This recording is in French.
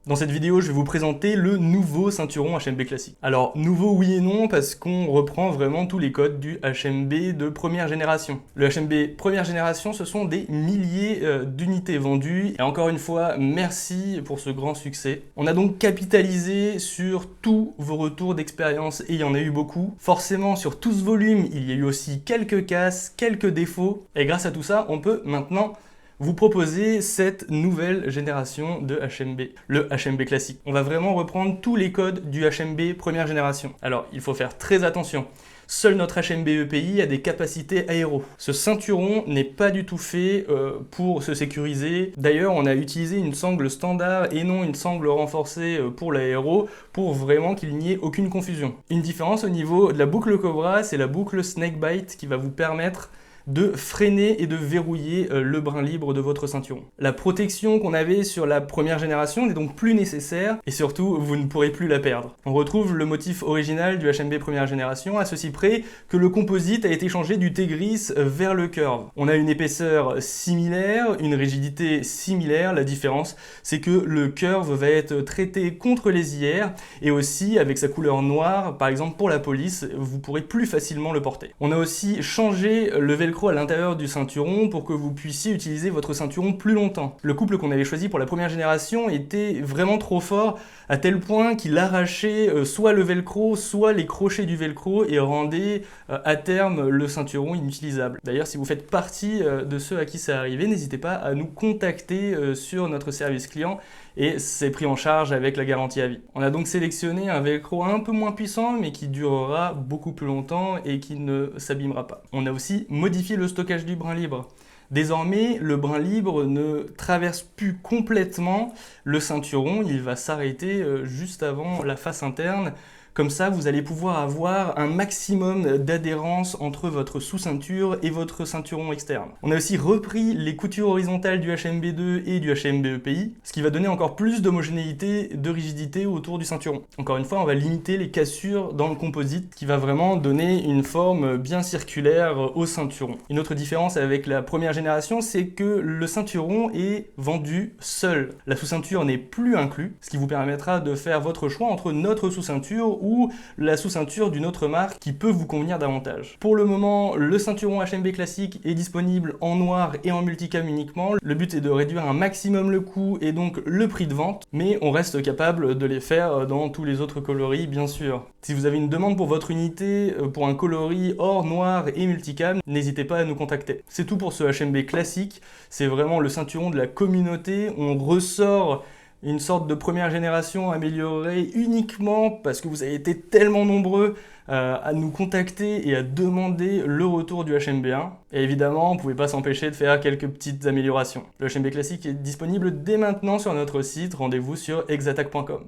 Dans cette vidéo, je vais vous présenter le nouveau ceinturon HMB classique. Alors, nouveau oui et non, parce qu'on reprend vraiment tous les codes du HMB de première génération. Le HMB première génération, ce sont des milliers d'unités vendues. Et encore une fois, merci pour ce grand succès. On a donc capitalisé sur tous vos retours d'expérience, et il y en a eu beaucoup. Forcément, sur tout ce volume, il y a eu aussi quelques casses, quelques défauts. Et grâce à tout ça, on peut maintenant vous proposer cette nouvelle génération de HMB, le HMB classique. On va vraiment reprendre tous les codes du HMB première génération. Alors, il faut faire très attention. Seul notre HMB EPI a des capacités aéro. Ce ceinturon n'est pas du tout fait pour se sécuriser. D'ailleurs, on a utilisé une sangle standard et non une sangle renforcée pour l'aéro pour vraiment qu'il n'y ait aucune confusion. Une différence au niveau de la boucle Cobra, c'est la boucle Snakebite qui va vous permettre de freiner et de verrouiller le brin libre de votre ceinturon. La protection qu'on avait sur la première génération n'est donc plus nécessaire et surtout vous ne pourrez plus la perdre. On retrouve le motif original du HMB première génération à ceci près que le composite a été changé du T-Gris vers le curve. On a une épaisseur similaire, une rigidité similaire. La différence c'est que le curve va être traité contre les IR et aussi avec sa couleur noire, par exemple pour la police, vous pourrez plus facilement le porter. On a aussi changé le velcro à l'intérieur du ceinturon pour que vous puissiez utiliser votre ceinturon plus longtemps. Le couple qu'on avait choisi pour la première génération était vraiment trop fort à tel point qu'il arrachait soit le velcro, soit les crochets du velcro et rendait à terme le ceinturon inutilisable. D'ailleurs, si vous faites partie de ceux à qui c'est arrivé, n'hésitez pas à nous contacter sur notre service client et c'est pris en charge avec la garantie à vie. On a donc sélectionné un velcro un peu moins puissant mais qui durera beaucoup plus longtemps et qui ne s'abîmera pas. On a aussi modifié le stockage du brin libre. Désormais, le brin libre ne traverse plus complètement le ceinturon, il va s'arrêter juste avant la face interne. Comme ça, vous allez pouvoir avoir un maximum d'adhérence entre votre sous-ceinture et votre ceinturon externe. On a aussi repris les coutures horizontales du HMB2 et du HMB EPI, ce qui va donner encore plus d'homogénéité, de rigidité autour du ceinturon. Encore une fois, on va limiter les cassures dans le composite, qui va vraiment donner une forme bien circulaire au ceinturon. Une autre différence avec la première génération, c'est que le ceinturon est vendu seul. La sous-ceinture n'est plus inclue, ce qui vous permettra de faire votre choix entre notre sous-ceinture ou la sous-ceinture d'une autre marque qui peut vous convenir davantage. Pour le moment, le ceinturon HMB classique est disponible en noir et en multicam uniquement. Le but est de réduire un maximum le coût et donc le prix de vente, mais on reste capable de les faire dans tous les autres coloris, bien sûr. Si vous avez une demande pour votre unité, pour un coloris or, noir et multicam, n'hésitez pas à nous contacter. C'est tout pour ce HMB classique, c'est vraiment le ceinturon de la communauté. On ressort une sorte de première génération améliorée uniquement parce que vous avez été tellement nombreux à nous contacter et à demander le retour du HMB1. Et évidemment, on ne pouvait pas s'empêcher de faire quelques petites améliorations. Le HMB classique est disponible dès maintenant sur notre site, rendez-vous sur exatac.com.